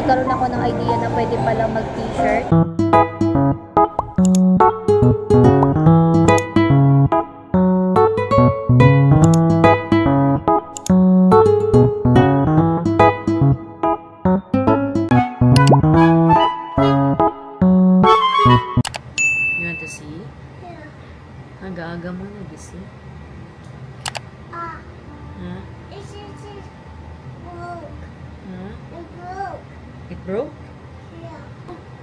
nagkaroon ako ng idea na pwede palang mag-t-shirt. Aga-aga mo nagising. Huh? It broke. Huh? It broke. It broke? Yeah.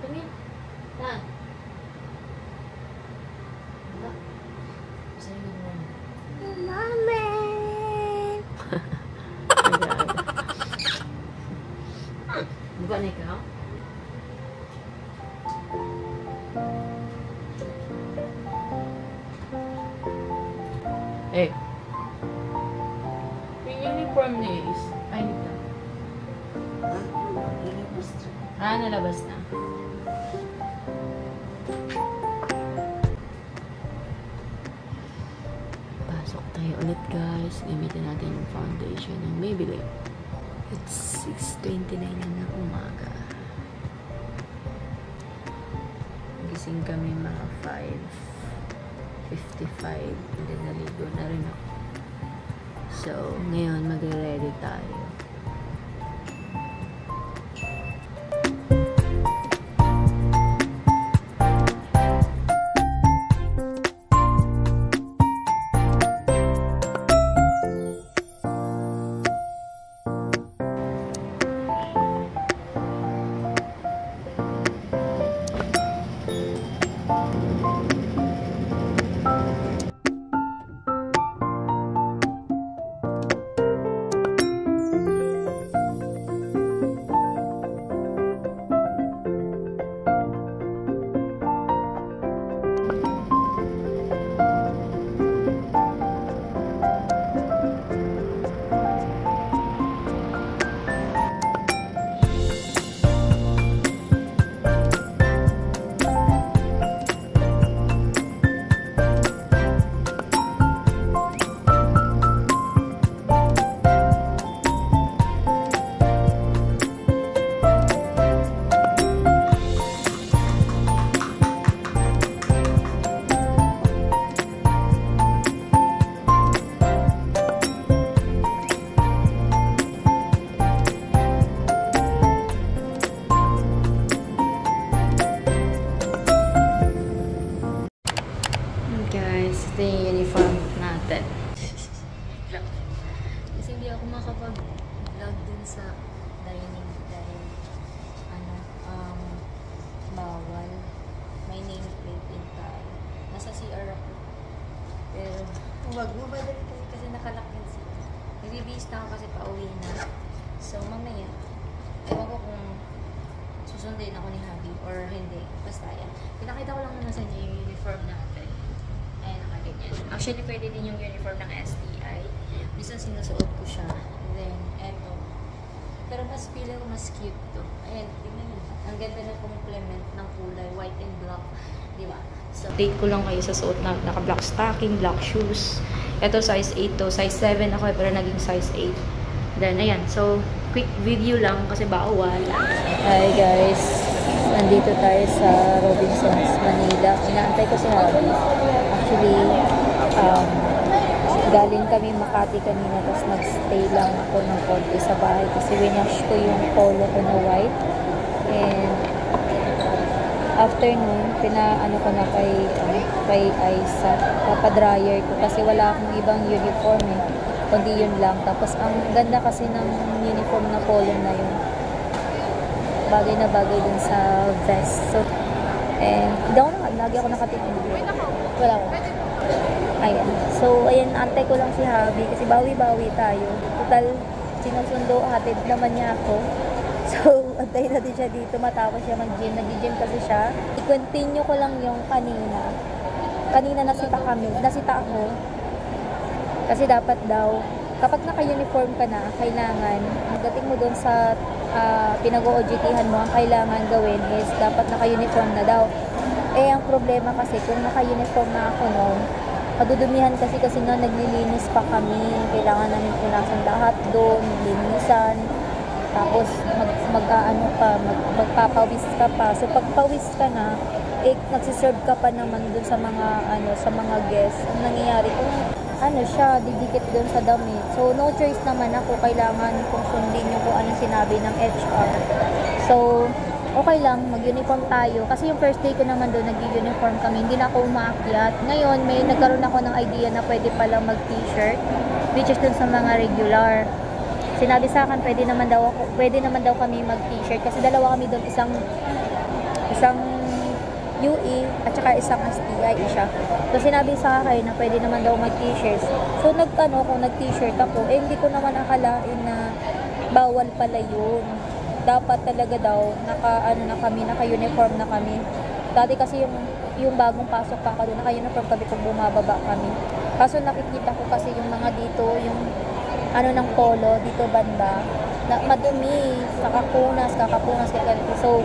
Tingin. Saan? Wala. Saan yung one? Mommy. Aga-aga. Buka na ikaw? Eh. Yung uniform niya is... Ay, hindi lang. Nalabas na. Pasok tayo ulit, guys. Gamitin natin yung foundation ng Maybelline. It's 6:29 na ng umaga. Gising kami mga 5:55, and then naligo na rin ako. So, ngayon magre-ready tayo. Ito yung uniform natin. Kasi hindi ako makapag-vlog dun sa dining dahil bawal. May nameplate din tayo. Nasa CR ako. Pero, huwag mo ba dali kasi nakalak yung CR. Nagbibihis na ako kasi pauwi na. So, mamaya, ewan ko kung susundin ako ni Habi or hindi. Basta yan. Pinakita ko lang naman sa inyo yung uniform natin. Ayan, nakaganyan. Actually, pwede din yung uniform ng STI. Minsan sinusuot ko siya. Then, eto. Pero mas pili ko mas cute to. Ayan, tingnan nyo. Ang ganda ng complement ng kulay. White and black. Diba? So, update ko lang kayo sa suot na naka-black stocking, black shoes. Ito, size 8 to. Size 7 ako, pero naging size 8. Then, ayan. So, quick video lang kasi bawal. Hi, guys. Nandito tayo sa Robinsons, Manila. Inaantay ko si Habi. Actually, galing kami Makati kanina, tapos nag-stay lang ako ng konti sa bahay kasi winash ko yung polo ko na white. And after nun, pinaano ko na kay Aiza, papadryer ko kasi wala akong ibang uniform eh, kundi yun lang. Tapos ang ganda kasi ng uniform na polo na yun, bagay na bagay dun sa vest. So, and lagi ako nakatingin. Wala ko. Ayan. So, ayan, antay ko lang si Habi kasi bawi-bawi tayo. Total, sinusundo, hatid naman niya ako. So, antay natin siya dito matapos siya mag-gym. Nag-gym kasi siya. I-continue ko lang yung kanina. Kanina nasita ako. Kasi dapat daw, kapag naka-uniform ka na, kailangan, dating mo doon sa pinag-OJT-han mo, ang kailangan gawin is dapat naka-uniform na daw. Eh, ang problema kasi, kung naka-uniform na ako noon, kadudumihan kasi noon naglilinis pa kami. Kailangan namin punasan lahat doon, linisan. Tapos mag-aano ka, magpapawis ka pa. So pag pawis ka na, nagsiserve ka pa naman dun sa mga sa mga guests. Ang nangyayari kung siya didikit dun sa damit. So no choice naman ako, kailangan kung sundin yung kung ano sinabi ng HR. So okay lang, mag-uniform tayo. Kasi yung first day ko naman doon, nag-uniform kami. Hindi na ako umaakyat. Ngayon, nagkaroon ako ng idea na pwede palang mag-t-shirt, which is dun sa mga regular. Sinabi sa akin, pwede naman daw kami mag-t-shirt. Kasi dalawa kami doon, isang UE at saka isang STI siya. So sinabi sa akin na pwede naman daw mag-t-shirts. So kung nag-t-shirt ako, hindi ko naman akalain na bawal pala yun. Dapat talaga daw naka-uniform na kami. Dati kasi yung bagong pasok pa ako doon, naka-uniform kami kung bumababa kami. Kaso nakikita ko kasi yung mga dito, yung ng polo dito banda, na madumi, kakapunas. So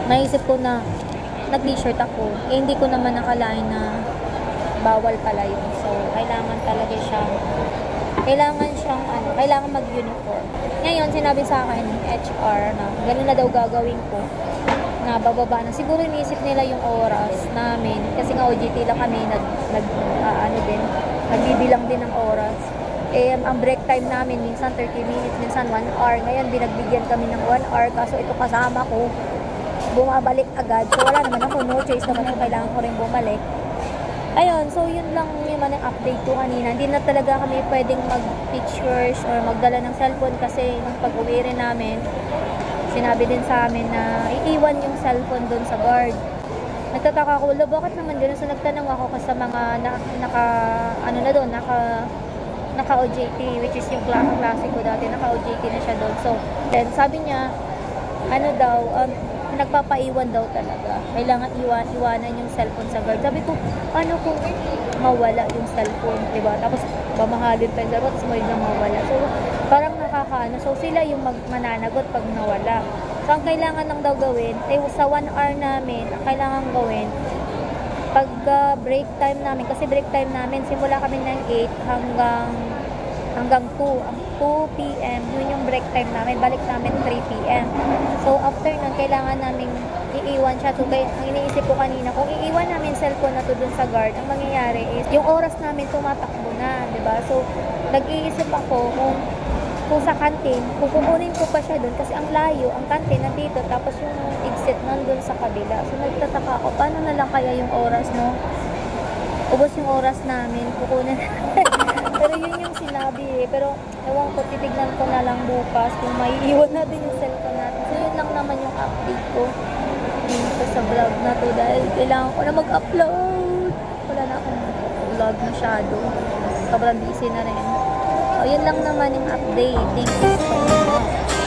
naisip ko na nag-t-shirt ako. Hindi ko naman nakalain na bawal pala yun. So kailangan mag-uniform. Ngayon, sinabi sa akin ng HR na gano'n na daw gagawin ko, na bababa na. Siguro iniisip nila yung oras namin, kasi nga OJT lang kami, nagbibilang din ng oras. Ang break time namin, minsan 30 minutes, minsan 1 hour. Ngayon, binagbigyan kami ng 1 hour, kaso ito kasama ko, bumabalik agad. So, wala naman ako, no choice naman ako, kailangan ko rin bumalik. Ayun, so yun lang yung update ko kanina. Hindi na talaga kami pwedeng mag-pictures or magdala ng cellphone kasi nung pag-uwi rin namin, sinabi din sa amin na iiwan yung cellphone doon sa guard. Nagtataka ako, bakit naman gano'n? So nagtanong ako kasi sa mga naka-OJT, which is yung klase ko dati, naka-OJT na siya doon. So, then sabi niya, nagpapaiwan daw talaga. Kailangan iwanan yung cellphone sa guard. Sabi ko, paano kung mawala yung cellphone, diba? Tapos, mamahalin pa yung cellphone, tapos may lang mawala. So, parang So, sila yung mananagot pag nawala. So, ang kailangan lang daw gawin, sa 1 hour namin, ang kailangan gawin, pag break time namin, kasi break time namin, simula kami ng 8 hanggang 2 p.m. Yun yung break time namin. Balik namin 3 p.m. So, after nun, kailangan namin iiwan siya. So, kaya, ang iniisip ko kanina, kung iiwan namin cellphone na to dun sa guard, ang mangyayari is, yung oras namin tumatakbo na, diba? So, nag-iisip ako kung sa kantin, kung kukunin ko pa siya dun, kasi ang layo, ang kantin nandito, tapos yung exit nandun sa kabila. So, nagtataka ako, paano na lang kaya yung oras, no? Ubos yung oras namin, kukunin Pero yun yung sinabi Pero ewan ko, titignan ko na lang bukas kung maiiwan natin yung cellphone natin. So yun lang naman yung update ko dito sa vlog na to dahil kailangan ko na mag-upload. Wala na akong vlog masyado. Sobrang busy na rin. So yun lang naman yung update. Thank you so much.